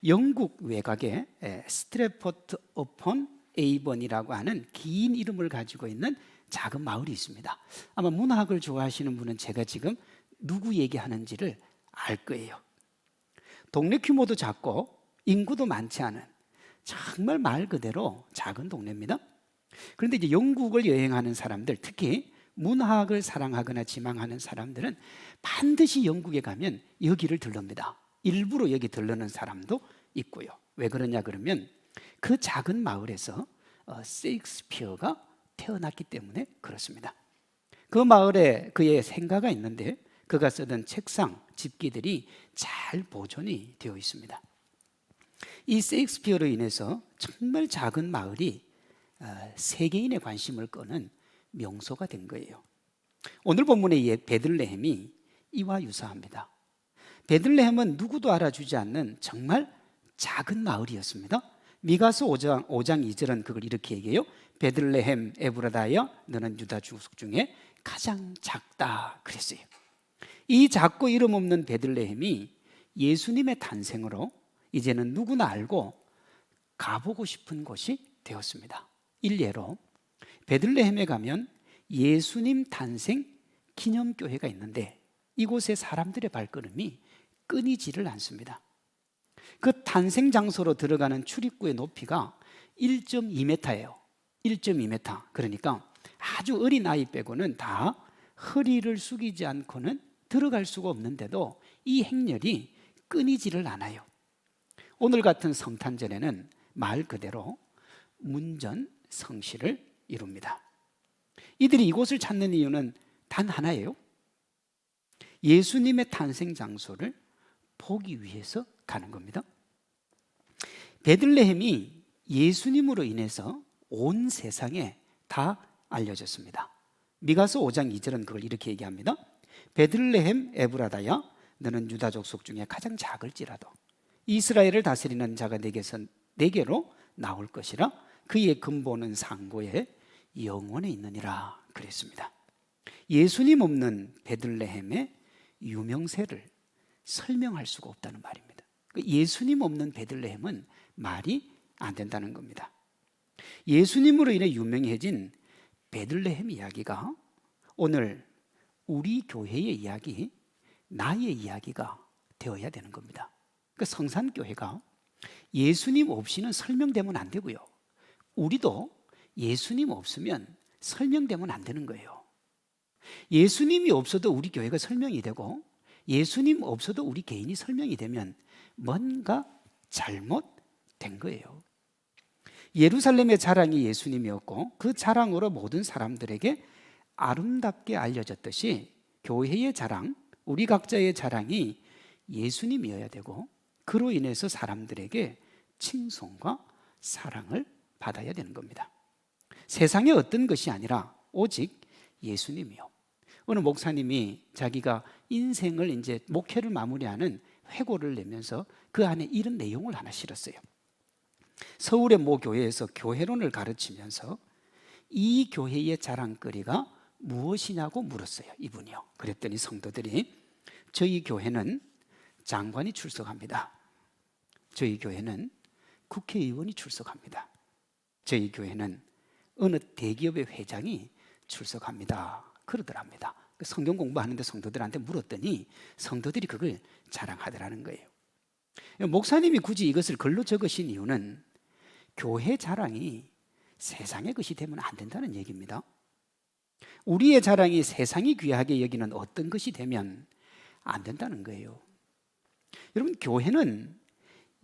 영국 외곽에 스트래포트 어폰 에이번이라고 하는 긴 이름을 가지고 있는 작은 마을이 있습니다. 아마 문학을 좋아하시는 분은 제가 지금 누구 얘기하는지를 알 거예요. 동네 규모도 작고 인구도 많지 않은 정말 말 그대로 작은 동네입니다. 그런데 이제 영국을 여행하는 사람들, 특히 문학을 사랑하거나 지망하는 사람들은 반드시 영국에 가면 여기를 들릅니다. 일부러 여기 들르는 사람도 있고요. 왜 그러냐 그러면 그 작은 마을에서 셰익스피어가 태어났기 때문에 그렇습니다. 그 마을에 그의 생가가 있는데 그가 쓰던 책상, 집기들이 잘 보존이 되어 있습니다. 이 셰익스피어로 인해서 정말 작은 마을이 세계인의 관심을 끄는 명소가 된 거예요. 오늘 본문의 베들레헴이 이와 유사합니다. 베들레헴은 누구도 알아주지 않는 정말 작은 마을이었습니다. 미가서 5장 2절은 그걸 이렇게 얘기해요. 베들레헴 에브라다야 너는 유다 족속 중에 가장 작다 그랬어요. 이 작고 이름 없는 베들레헴이 예수님의 탄생으로 이제는 누구나 알고 가보고 싶은 곳이 되었습니다. 일례로 베들레헴에 가면 예수님 탄생 기념교회가 있는데 이곳에 사람들의 발걸음이 끊이지를 않습니다. 그 탄생 장소로 들어가는 출입구의 높이가 1.2m예요. 1.2m. 그러니까 아주 어린 아이 빼고는 다 허리를 숙이지 않고는 들어갈 수가 없는데도 이 행렬이 끊이지를 않아요. 오늘 같은 성탄절에는 말 그대로 문전성시를 이룹니다. 이들이 이곳을 찾는 이유는 단 하나예요. 예수님의 탄생 장소를 보기 위해서 가는 겁니다. 베들레헴이 예수님으로 인해서 온 세상에 다 알려졌습니다. 미가서 5장 2절은 그걸 이렇게 얘기합니다. 베들레헴 에브라다야 너는 유다 족속 중에 가장 작을지라도 이스라엘을 다스리는 자가 내게로 나올 것이라 그의 근본은 상고에 영원에 있느니라 그랬습니다. 예수님 없는 베들레헴의 유명세를 설명할 수가 없다는 말입니다. 예수님 없는 베들레헴은 말이 안 된다는 겁니다. 예수님으로 인해 유명해진 베들레헴 이야기가 오늘 우리 교회의 이야기, 나의 이야기가 되어야 되는 겁니다. 그러니까 성산교회가 예수님 없이는 설명되면 안 되고요. 우리도 예수님 없으면 설명되면 안 되는 거예요. 예수님이 없어도 우리 교회가 설명이 되고 예수님 없어도 우리 개인이 설명이 되면 뭔가 잘못된 거예요. 예루살렘의 자랑이 예수님이었고 그 자랑으로 모든 사람들에게 아름답게 알려졌듯이 교회의 자랑, 우리 각자의 자랑이 예수님이어야 되고 그로 인해서 사람들에게 칭송과 사랑을 받아야 되는 겁니다. 세상의 어떤 것이 아니라 오직 예수님이요. 어느 목사님이 자기가 인생을 이제 목회를 마무리하는 회고를 내면서 그 안에 이런 내용을 하나 실었어요. 서울의 모 교회에서 교회론을 가르치면서 이 교회의 자랑거리가 무엇이냐고 물었어요. 이분이요. 그랬더니 성도들이 저희 교회는 장관이 출석합니다. 저희 교회는 국회의원이 출석합니다. 저희 교회는 어느 대기업의 회장이 출석합니다. 그러더랍니다. 성경 공부하는데 성도들한테 물었더니 성도들이 그걸 자랑하더라는 거예요. 목사님이 굳이 이것을 글로 적으신 이유는 교회 자랑이 세상의 것이 되면 안 된다는 얘기입니다. 우리의 자랑이 세상이 귀하게 여기는 어떤 것이 되면 안 된다는 거예요. 여러분, 교회는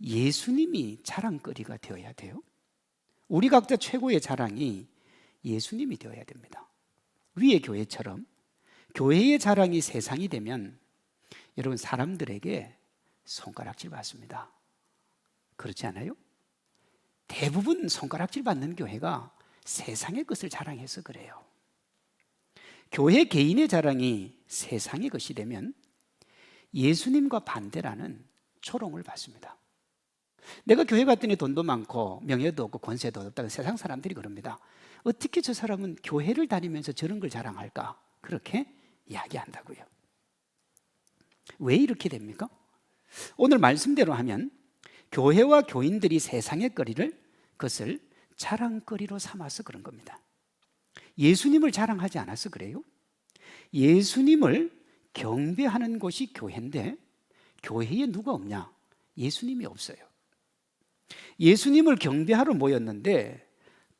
예수님이 자랑거리가 되어야 돼요. 우리 각자 최고의 자랑이 예수님이 되어야 됩니다. 위의 교회처럼 교회의 자랑이 세상이 되면 여러분 사람들에게 손가락질 받습니다. 그렇지 않아요? 대부분 손가락질 받는 교회가 세상의 것을 자랑해서 그래요. 교회 개인의 자랑이 세상의 것이 되면 예수님과 반대라는 조롱을 받습니다. 내가 교회 갔더니 돈도 많고 명예도 없고 권세도 없다고 세상 사람들이 그럽니다. 어떻게 저 사람은 교회를 다니면서 저런 걸 자랑할까? 그렇게 이야기한다고요. 왜 이렇게 됩니까? 오늘 말씀대로 하면 교회와 교인들이 세상의 거리를 그것을 자랑거리로 삼아서 그런 겁니다. 예수님을 자랑하지 않아서 그래요. 예수님을 경배하는 곳이 교회인데 교회에 누가 없냐? 예수님이 없어요. 예수님을 경배하러 모였는데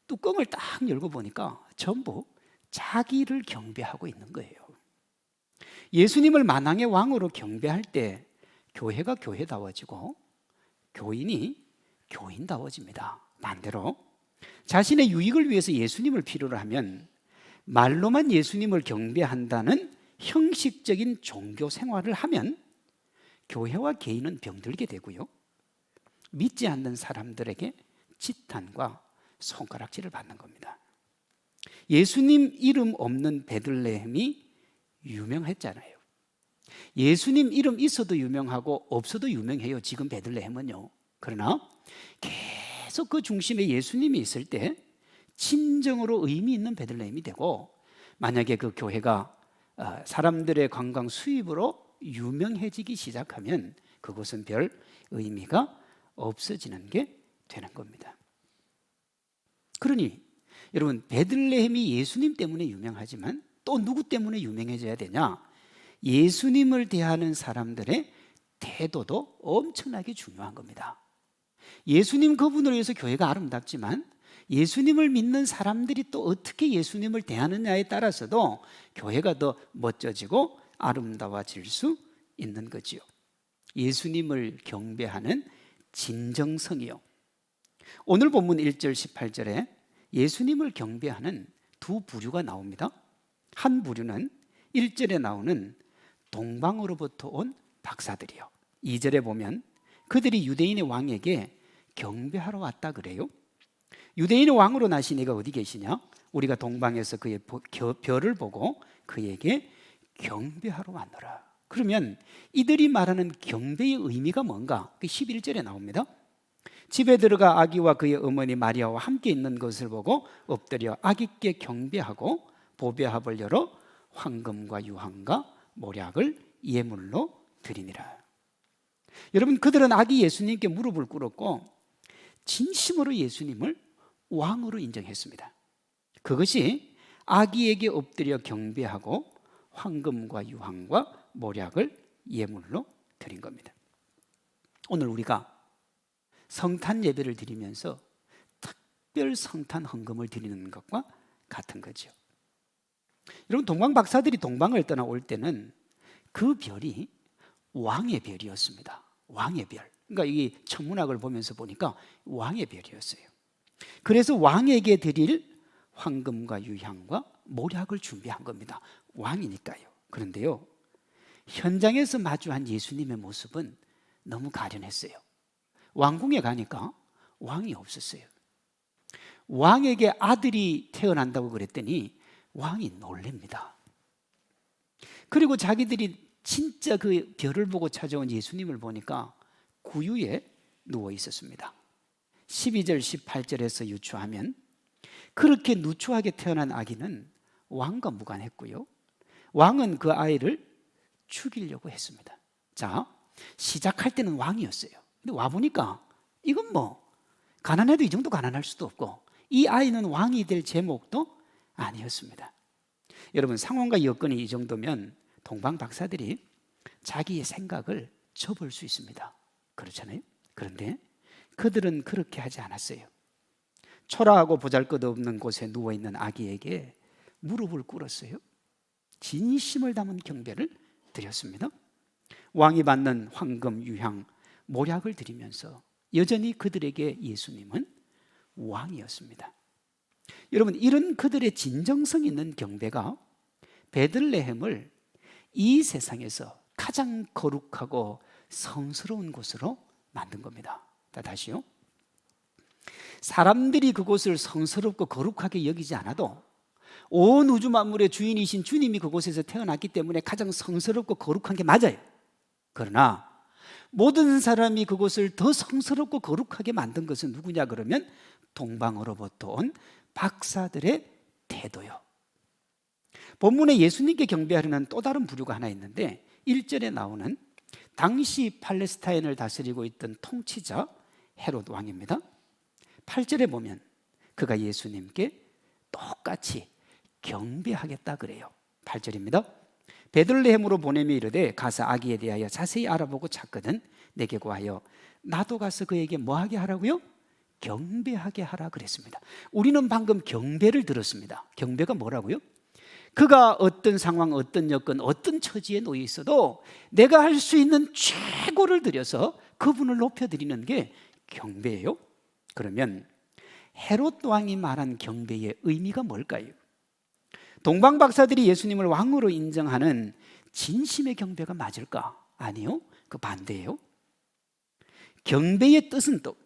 뚜껑을 딱 열고 보니까 전부 자기를 경배하고 있는 거예요. 예수님을 만왕의 왕으로 경배할 때 교회가 교회다워지고 교인이 교인다워집니다. 반대로 자신의 유익을 위해서 예수님을 필요로 하면 말로만 예수님을 경배한다는 형식적인 종교 생활을 하면 교회와 개인은 병들게 되고요, 믿지 않는 사람들에게 지탄과 손가락질을 받는 겁니다. 예수님 이름 없는 베들레헴이 유명했잖아요. 예수님 이름 있어도 유명하고 없어도 유명해요, 지금 베들레헴은요. 그러나 계속 그 중심에 예수님이 있을 때 진정으로 의미 있는 베들레헴이 되고, 만약에 그 교회가 사람들의 관광 수입으로 유명해지기 시작하면 그것은 별 의미가 없어지는 게 되는 겁니다. 그러니 여러분, 베들레헴이 예수님 때문에 유명하지만 또 누구 때문에 유명해져야 되냐? 예수님을 대하는 사람들의 태도도 엄청나게 중요한 겁니다. 예수님 그분으로 해서 교회가 아름답지만 예수님을 믿는 사람들이 또 어떻게 예수님을 대하느냐에 따라서도 교회가 더 멋져지고 아름다워질 수 있는 거지요. 예수님을 경배하는 진정성이요. 오늘 본문 1절 18절에 예수님을 경배하는 두 부류가 나옵니다. 한 부류는 1절에 나오는 동방으로부터 온 박사들이요. 2절에 보면 그들이 유대인의 왕에게 경배하러 왔다 그래요. 유대인의 왕으로 나신 이가 어디 계시냐? 우리가 동방에서 그의 별을 보고 그에게 경배하러 왔노라. 그러면 이들이 말하는 경배의 의미가 뭔가? 11절에 나옵니다. 집에 들어가 아기와 그의 어머니 마리아와 함께 있는 것을 보고 엎드려 아기께 경배하고 보배합을 열어 황금과 유황과 모략을 예물로 드리니라. 여러분, 그들은 아기 예수님께 무릎을 꿇었고 진심으로 예수님을 왕으로 인정했습니다. 그것이 아기에게 엎드려 경배하고 황금과 유황과 모략을 예물로 드린 겁니다. 오늘 우리가 성탄 예배를 드리면서 특별 성탄 헌금을 드리는 것과 같은 거죠. 여러분, 동방 박사들이 동방을 떠나올 때는 그 별이 왕의 별이었습니다. 왕의 별. 그러니까 이 천문학을 보면서 보니까 왕의 별이었어요. 그래서 왕에게 드릴 황금과 유향과 모략을 준비한 겁니다. 왕이니까요. 그런데요, 현장에서 마주한 예수님의 모습은 너무 가련했어요. 왕궁에 가니까 왕이 없었어요. 왕에게 아들이 태어난다고 그랬더니 왕이 놀랍니다. 그리고 자기들이 진짜 그 별을 보고 찾아온 예수님을 보니까 구유에 누워 있었습니다. 12절 18절에서 유추하면 그렇게 누추하게 태어난 아기는 왕과 무관했고요, 왕은 그 아이를 죽이려고 했습니다. 자, 시작할 때는 왕이었어요. 근데 와보니까 이건 뭐 가난해도 이 정도 가난할 수도 없고 이 아이는 왕이 될 제목도 아니었습니다. 여러분, 상황과 여건이 이 정도면 동방 박사들이 자기의 생각을 접을 수 있습니다. 그렇잖아요. 그런데 그들은 그렇게 하지 않았어요. 초라하고 보잘것없는 곳에 누워있는 아기에게 무릎을 꿇었어요. 진심을 담은 경배를 드렸습니다. 왕이 받는 황금, 유향, 모략을 드리면서 여전히 그들에게 예수님은 왕이었습니다. 여러분, 이런 그들의 진정성 있는 경배가 베들레헴을 이 세상에서 가장 거룩하고 성스러운 곳으로 만든 겁니다. 다시요. 사람들이 그곳을 성스럽고 거룩하게 여기지 않아도 온 우주 만물의 주인이신 주님이 그곳에서 태어났기 때문에 가장 성스럽고 거룩한 게 맞아요. 그러나 모든 사람이 그곳을 더 성스럽고 거룩하게 만든 것은 누구냐 그러면 동방으로부터 온 박사들의 태도요. 본문에 예수님께 경배하려는 또 다른 부류가 하나 있는데 1절에 나오는 당시 팔레스타인을 다스리고 있던 통치자 헤롯 왕입니다. 8절에 보면 그가 예수님께 똑같이 경배하겠다 그래요. 8절입니다. 베들레헴으로 보내며 이르되 가서 아기에 대하여 자세히 알아보고 찾거든 내게 구하여 나도 가서 그에게 뭐하게 하라고요? 경배하게 하라 그랬습니다. 우리는 방금 경배를 들었습니다. 경배가 뭐라고요? 그가 어떤 상황, 어떤 여건, 어떤 처지에 놓여 있어도 내가 할 수 있는 최고를 들여서 그분을 높여드리는 게 경배예요. 그러면 헤롯 왕이 말한 경배의 의미가 뭘까요? 동방 박사들이 예수님을 왕으로 인정하는 진심의 경배가 맞을까? 아니요, 그 반대예요. 경배의 뜻은 또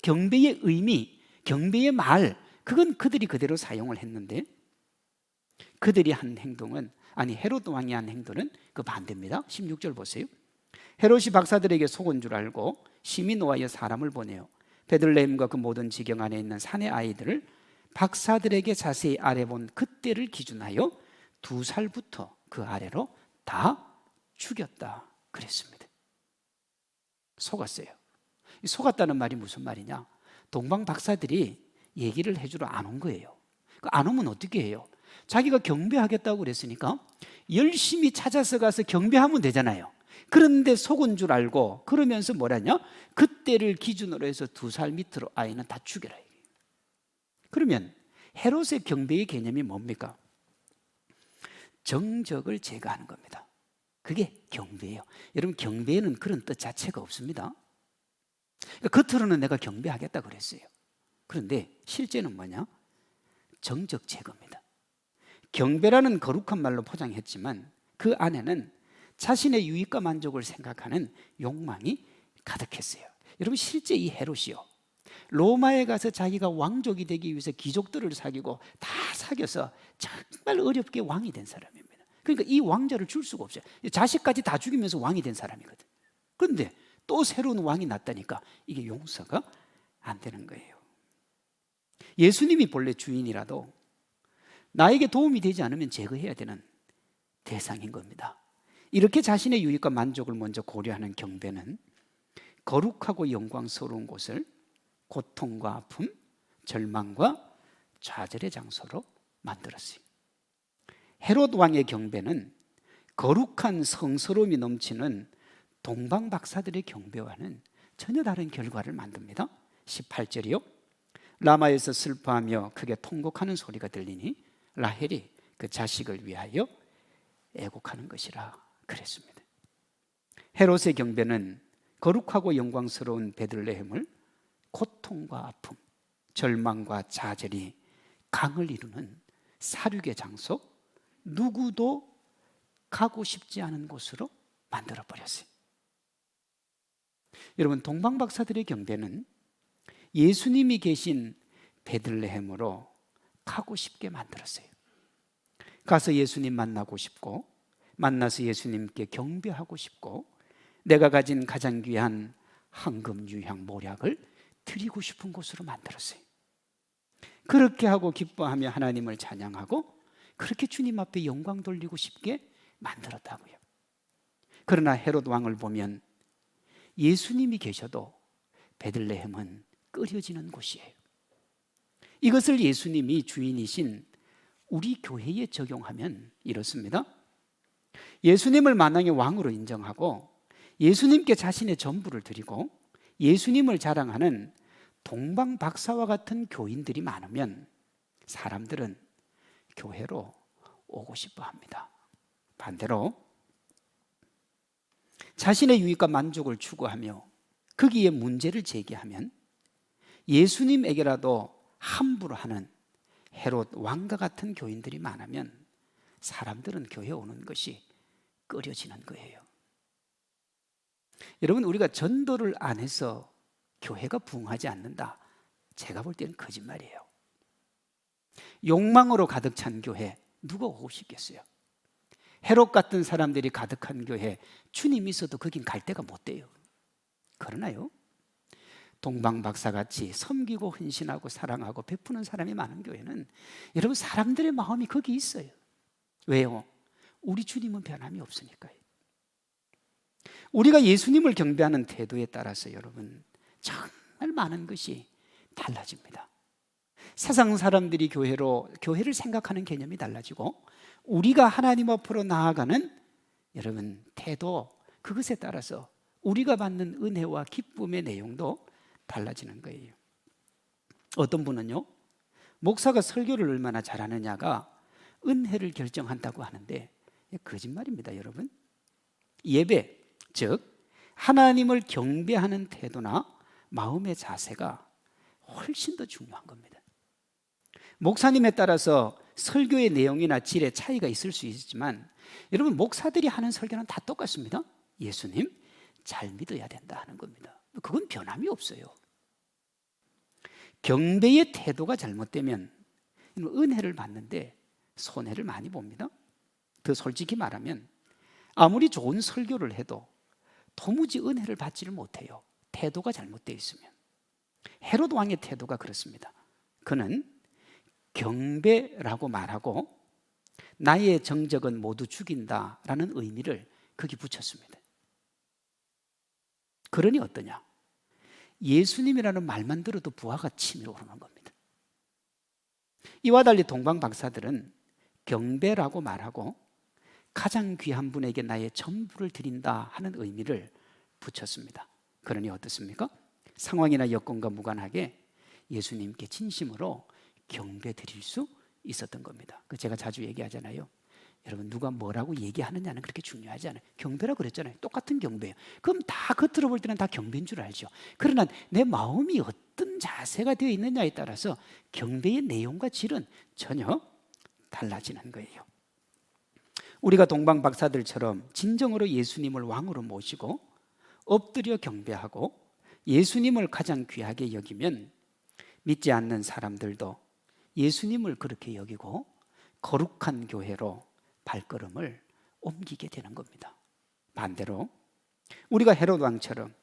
경배의 의미, 경배의 말, 그건 그들이 그대로 사용을 했는데 그들이 한 행동은, 아니 헤롯 왕이 한 행동은 그 반대입니다. 16절 보세요. 헤롯이 박사들에게 속은 줄 알고 심히 노하여 사람을 보내요. 베들레헴과 그 모든 지경 안에 있는 산의 아이들을 박사들에게 자세히 알아본 그때를 기준하여 2살부터 그 아래로 다 죽였다 그랬습니다. 속았어요. 속았다는 말이 무슨 말이냐? 동방 박사들이 얘기를 해주러 안 온 거예요. 안 오면 어떻게 해요? 자기가 경배하겠다고 그랬으니까 열심히 찾아서 가서 경배하면 되잖아요. 그런데 속은 줄 알고 그러면서 뭐라냐? 그때를 기준으로 해서 2살 밑으로 아이는 다 죽여라. 그러면 헤롯의 경배의 개념이 뭡니까? 정적을 제거하는 겁니다. 그게 경배예요. 여러분, 경배에는 그런 뜻 자체가 없습니다. 겉으로는 내가 경배하겠다 그랬어요. 그런데 실제는 뭐냐? 정적 제거입니다. 경배라는 거룩한 말로 포장했지만 그 안에는 자신의 유익과 만족을 생각하는 욕망이 가득했어요. 여러분, 실제 이 헤롯이요, 로마에 가서 자기가 왕족이 되기 위해서 귀족들을 사귀고 다 사귀어서 정말 어렵게 왕이 된 사람입니다. 그러니까 이 왕자를 줄 수가 없어요. 자식까지 다 죽이면서 왕이 된 사람이거든. 그런데 또 새로운 왕이 났다니까 이게 용서가 안 되는 거예요. 예수님이 본래 주인이라도 나에게 도움이 되지 않으면 제거해야 되는 대상인 겁니다. 이렇게 자신의 유익과 만족을 먼저 고려하는 경배는 거룩하고 영광스러운 곳을 고통과 아픔, 절망과 좌절의 장소로 만들었어요. 헤롯 왕의 경배는 거룩한 성스러움이 넘치는 동방 박사들의 경배와는 전혀 다른 결과를 만듭니다. 18절이요. 라마에서 슬퍼하며 크게 통곡하는 소리가 들리니 라헬이 그 자식을 위하여 애곡하는 것이라 그랬습니다. 헤롯의 경배는 거룩하고 영광스러운 베들레헴을 고통과 아픔, 절망과 좌절이 강을 이루는 사륙의 장소, 누구도 가고 싶지 않은 곳으로 만들어버렸어요. 여러분, 동방 박사들의 경배는 예수님이 계신 베들레헴으로 가고 싶게 만들었어요. 가서 예수님 만나고 싶고, 만나서 예수님께 경배하고 싶고, 내가 가진 가장 귀한 황금, 유향, 모략을 드리고 싶은 곳으로 만들었어요. 그렇게 하고 기뻐하며 하나님을 찬양하고 그렇게 주님 앞에 영광 돌리고 싶게 만들었다고요. 그러나 헤롯 왕을 보면 예수님이 계셔도 베들레헴은 끄려지는 곳이에요. 이것을 예수님이 주인이신 우리 교회에 적용하면 이렇습니다. 예수님을 만왕의 왕으로 인정하고 예수님께 자신의 전부를 드리고 예수님을 자랑하는 동방 박사와 같은 교인들이 많으면 사람들은 교회로 오고 싶어 합니다. 반대로 자신의 유익과 만족을 추구하며 거기에 문제를 제기하면 예수님에게라도 함부로 하는 헤롯 왕과 같은 교인들이 많으면 사람들은 교회에 오는 것이 꺼려지는 거예요. 여러분, 우리가 전도를 안 해서 교회가 부흥하지 않는다, 제가 볼 때는 거짓말이에요. 욕망으로 가득 찬 교회 누가 오고 싶겠어요? 헤롯 같은 사람들이 가득한 교회 주님 있어도 거긴 갈 데가 못 돼요. 그러나요, 동방 박사같이 섬기고 헌신하고 사랑하고 베푸는 사람이 많은 교회는 여러분, 사람들의 마음이 거기 있어요. 왜요? 우리 주님은 변함이 없으니까요. 우리가 예수님을 경배하는 태도에 따라서 여러분, 정말 많은 것이 달라집니다. 세상 사람들이 교회를 생각하는 개념이 달라지고 우리가 하나님 앞으로 나아가는 여러분 태도, 그것에 따라서 우리가 받는 은혜와 기쁨의 내용도 달라지는 거예요. 어떤 분은요, 목사가 설교를 얼마나 잘하느냐가 은혜를 결정한다고 하는데 거짓말입니다, 여러분. 예배, 즉 하나님을 경배하는 태도나 마음의 자세가 훨씬 더 중요한 겁니다. 목사님에 따라서 설교의 내용이나 질의 차이가 있을 수 있지만 여러분, 목사들이 하는 설교는 다 똑같습니다. 예수님 잘 믿어야 된다 하는 겁니다. 그건 변함이 없어요. 경배의 태도가 잘못되면 은혜를 받는데 손해를 많이 봅니다. 더 솔직히 말하면 아무리 좋은 설교를 해도 도무지 은혜를 받지를 못해요. 태도가 잘못되어 있으면. 헤롯 왕의 태도가 그렇습니다. 그는 경배라고 말하고 나의 정적은 모두 죽인다라는 의미를 거기 붙였습니다. 그러니 어떠냐? 예수님이라는 말만 들어도 부하가 치밀어 오르는 겁니다. 이와 달리 동방 박사들은 경배라고 말하고 가장 귀한 분에게 나의 전부를 드린다 하는 의미를 붙였습니다. 그러니 어떻습니까? 상황이나 여건과 무관하게 예수님께 진심으로 경배 드릴 수 있었던 겁니다. 제가 자주 얘기하잖아요. 여러분, 누가 뭐라고 얘기하느냐는 그렇게 중요하지 않아요. 경배라고 그랬잖아요. 똑같은 경배예요. 그럼 다 겉으로 볼 때는 다 경배인 줄 알죠. 그러나 내 마음이 어떤 자세가 되어 있느냐에 따라서 경배의 내용과 질은 전혀 달라지는 거예요. 우리가 동방 박사들처럼 진정으로 예수님을 왕으로 모시고 엎드려 경배하고 예수님을 가장 귀하게 여기면 믿지 않는 사람들도 예수님을 그렇게 여기고 거룩한 교회로 발걸음을 옮기게 되는 겁니다. 반대로 우리가 헤롯 왕처럼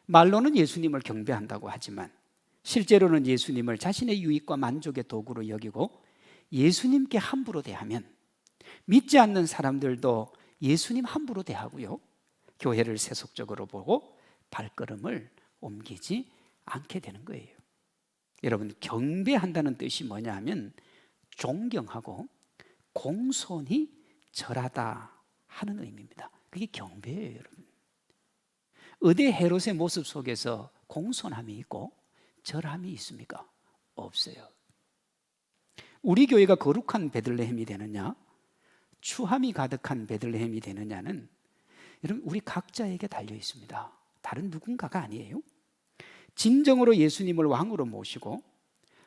말로는 예수님을 경배한다고 하지만 실제로는 예수님을 자신의 유익과 만족의 도구로 여기고 예수님께 함부로 대하면 믿지 않는 사람들도 예수님 함부로 대하고요, 교회를 세속적으로 보고 발걸음을 옮기지 않게 되는 거예요. 여러분, 경배한다는 뜻이 뭐냐 하면 존경하고 공손히 절하다 하는 의미입니다. 그게 경배예요, 여러분. 어디 헤롯의 모습 속에서 공손함이 있고 절함이 있습니까? 없어요. 우리 교회가 거룩한 베들레헴이 되느냐, 추함이 가득한 베들레헴이 되느냐는 여러분, 우리 각자에게 달려 있습니다. 다른 누군가가 아니에요. 진정으로 예수님을 왕으로 모시고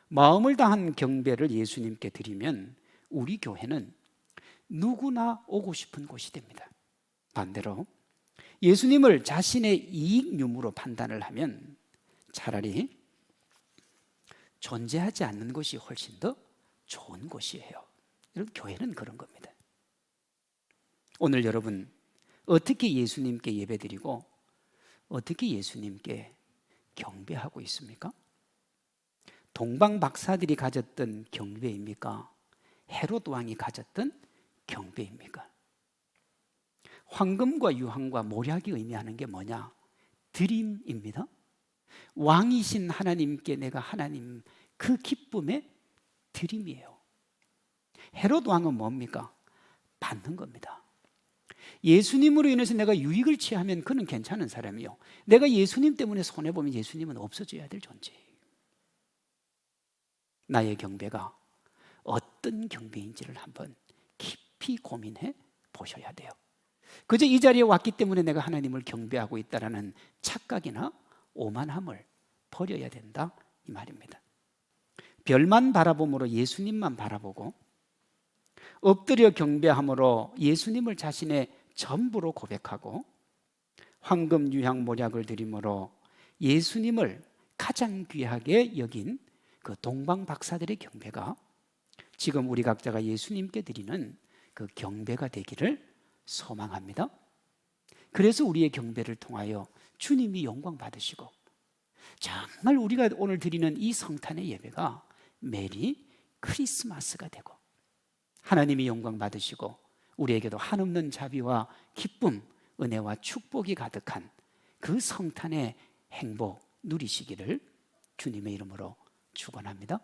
마음을 다한 경배를 예수님께 드리면 우리 교회는 누구나 오고 싶은 곳이 됩니다. 반대로 예수님을 자신의 이익 유무로 판단을 하면 차라리 존재하지 않는 것이 훨씬 더 좋은 곳이에요. 여러분, 교회는 그런 겁니다. 오늘 여러분, 어떻게 예수님께 예배드리고 어떻게 예수님께 경배하고 있습니까? 동방 박사들이 가졌던 경배입니까? 헤롯 왕이 가졌던 경배입니까? 황금과 유황과 모략이 의미하는 게 뭐냐? 드림입니다. 왕이신 하나님께 내가 하나님 그 기쁨의 드림이에요. 헤롯 왕은 뭡니까? 받는 겁니다. 예수님으로 인해서 내가 유익을 취하면 그는 괜찮은 사람이요, 내가 예수님 때문에 손해보면 예수님은 없어져야 될 존재예요. 나의 경배가 어떤 경배인지를 한번 깊이 고민해 보셔야 돼요. 그저 이 자리에 왔기 때문에 내가 하나님을 경배하고 있다는 착각이나 오만함을 버려야 된다, 이 말입니다. 별만 바라봄으로 예수님만 바라보고 엎드려 경배함으로 예수님을 자신의 전부로 고백하고 황금 유향 모략을 드림으로 예수님을 가장 귀하게 여긴 그 동방 박사들의 경배가 지금 우리 각자가 예수님께 드리는 그 경배가 되기를 소망합니다. 그래서 우리의 경배를 통하여 주님이 영광 받으시고 정말 우리가 오늘 드리는 이 성탄의 예배가 메리 크리스마스가 되고 하나님이 영광 받으시고 우리에게도 한없는 자비와 기쁨, 은혜와 축복이 가득한 그 성탄의 행복, 누리시기를 주님의 이름으로 축원합니다.